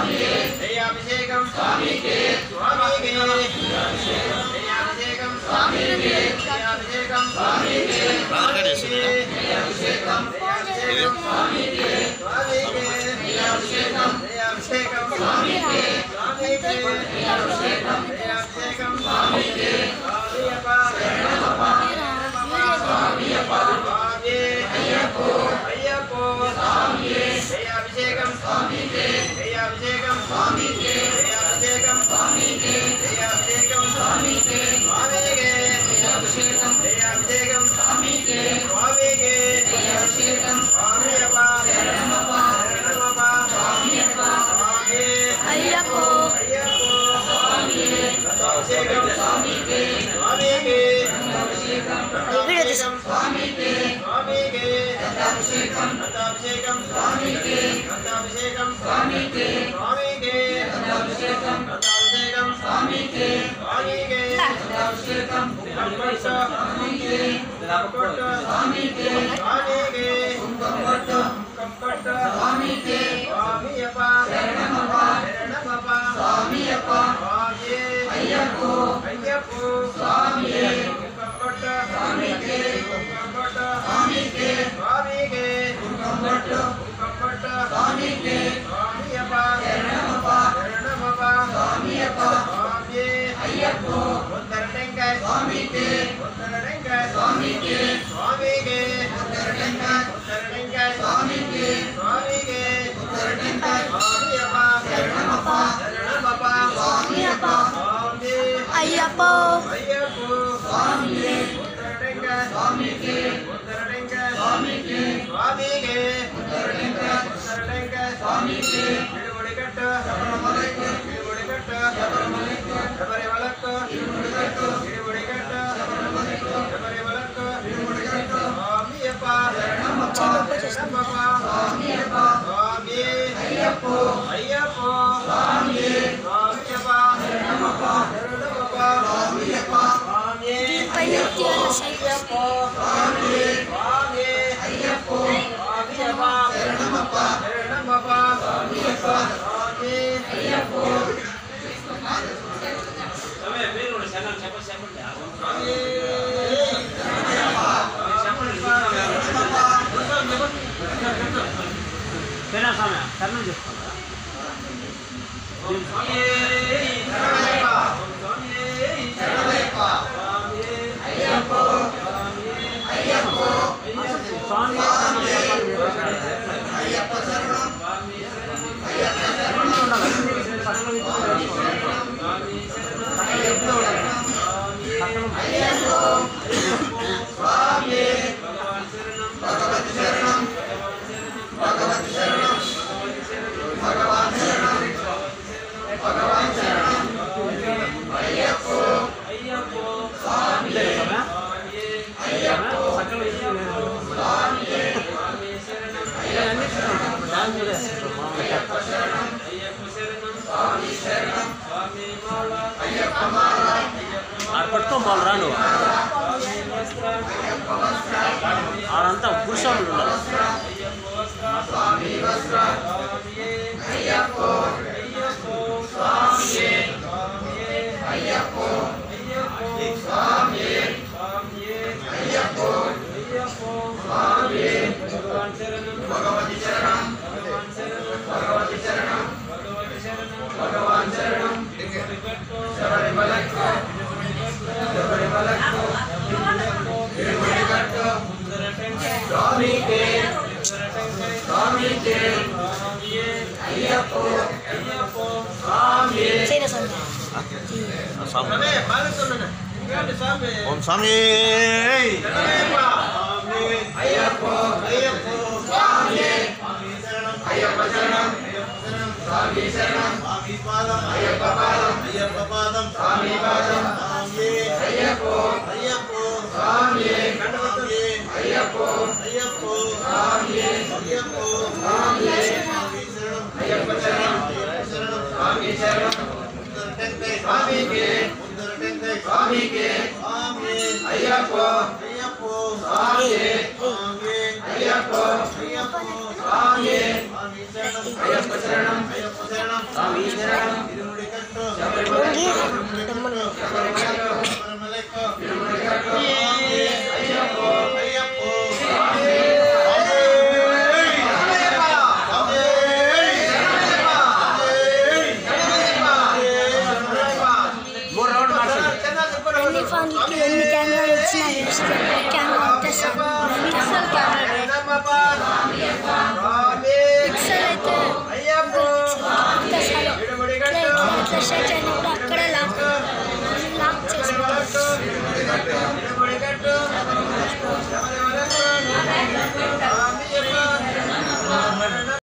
जयाभिषेकं स्वामीके स्वामीके जयाभिषेकं स्वामीके जयाभिषेकं स्वामीके जयाभिषेकं स्वामीके स्वामीके जयाभिषेकं स्वामीके स्वामीके जयाभिषेकं स्वामीके स्वामीयप्पा स्वामीयप्पा स्वामी अय्यप्पो अय्यप्पो स्वामी जयाभिषेकं स्वामीके जयाभिषेकं स्वामीके जयाभिषेकं स्वामीके जयाभिषेकं स्वामीके स्वामीके जयाभिषेकं जयाभिषेकं स्वामीके स्वामीके जयाभिषेकं स्वामीयप्पा शरणमप्पा शरणमप्पा स्वामीयप्पा स्वामी अय्यप्पो अय्यप्पो स्वामी जयाभिषेकं स्वामीके स्वामीके जयाभिषेकं स्वामीके स्वामीके जयाभिषेकं जयाभिषेकं स्वामीके जयाभिषेकं स्वामीके स्वामीके जयाभिषेकं जयाभिषेकं स्वामीके स्वामीके जयाभिषेकं कुंभपट्ट स्वामीके कुंभपट्ट स्वामीके स्वामीके कुंभपट्ट स्वामीके स्वामीयप्पा शरणमप्पा शरणमप्पा स्वामीयप्पा स्वामी अय्यप्पो अय्यप्पो स्वामी कुंभपट्ट स्वामीके कुंभपट्ट स्वामीके स्वामीके कुंभपट्ट कुंभपट्ट स्वामीके स्वामीयप्पा शरणमप्पा शरणमप्पा स्वामीयप्पा स्वामी अय्यप्पो उत्तरटेंकाय स्वामीके उत्तरटेंकाय स्वामीके स्वामीके उत्तरटेंकाय स्वामीके स्वामीके उत्तरटेंकाय स्वामीयप्पा शरणमप्पा शरणमप्पा स्वामीयप्पा स्वामी अय्यप्पो अय्यप्पो स्वामी उत्तरटेंकाय स्वामीके उत्तरटेंकाय स्वामीके स्वामीके उत्तरटेंकाय स्वामीके विडुवडिकट्ट शबरमलैक्क विडुवडिकट्ट शबरमलैक्क शबरिमलक्क विडुवडिकट्ट विडुवडिकट्ट शबरमलैक्क शबरिमलक्क विडुवडिकट्ट स्वामीयप्पा शरणमप्पा शरणमप्पा स्वामीयप्पा स्वामी अय्यप्पो अय्यप्पो स्वामी स्वामीयप्पा शरणमप्पा शरणमप्पा स्वामीयप्पा स्वामी अय्यप्पो अय्यप्पो स्वामी स्वामी अय्यप्पो स्वामीयप्पा शरणमप्पा शरणमप्पा स्वामीयप्पा स्वामी अय्यप्पो समय మీరు ఛానల్ చెప్పండి స్వామి పేనా స్వామి కర్ణం చెప్తారా స్వామి శరణమయ్యప్ప స్వామి శరణమయ్యప్ప స్వామి అయ్యప్పో స్వామి అయ్యప్పో స్వామి అయ్యప్ప శరణం స్వామి అయ్యప్ప శరణం స్వామి అయ్యప్పో స్వామి భగవతి శరణం భగవతి శరణం భగవాన్ శరణం భగవాన్ శరణం అయ్యప్పో అయ్యప్పో స్వామి అయ్యప్పో స్వామి శరణం అయ్యప్ప శరణం అయ్యప్ప శరణం స్వామి శరణం స్వామి మాల అయ్యప్ప మాల ఆడపట్టుకో మాల రాను ఆడంతా పురుషులు ఉన్నారు స్వామి వస్త్ర అయ్యప్పో అయ్యప్పో స్వామి అయ్యప్పో అయ్యప్పో స్వామి అయ్యప్పో అయ్యప్పో స్వామి భగవాన్ శరణం భగవతి శరణం భగవతి శరణం భగవతి శరణం భగవాన్ శరణం శబరిమలక్కు శబరిమలక్కు విడువడికట్టు స్వామికే స్వామికే అయ్యప్పో అయ్యప్పో స్వామి ఓం స్వామి అయ్యప్పో అయ్యప్పో స్వామి అయ్యప్ప శరణం స్వామి శరణం స్వామి పాదం అయ్యప్ప పాదం అయ్యప్ప పాదం స్వామి పాదం స్వామి అయ్యప్పో అయ్యప్పో స్వామి స్వామి అయ్యప్పో అయ్యప్పో స్వామి అయ్యప్పో స్వామి శరణం అయ్యప్ప శరణం స్వామి శరణం స్వామికే స్వామికే స్వామి అయ్యప్పో అయ్యప్పో స్వామి స్వామి అయ్యప్పో అయ్యప్పో స్వామి స్వామి శరణం అయ్యప్ప శరణం స్వామి శరణం లుంగి తమ్ముడు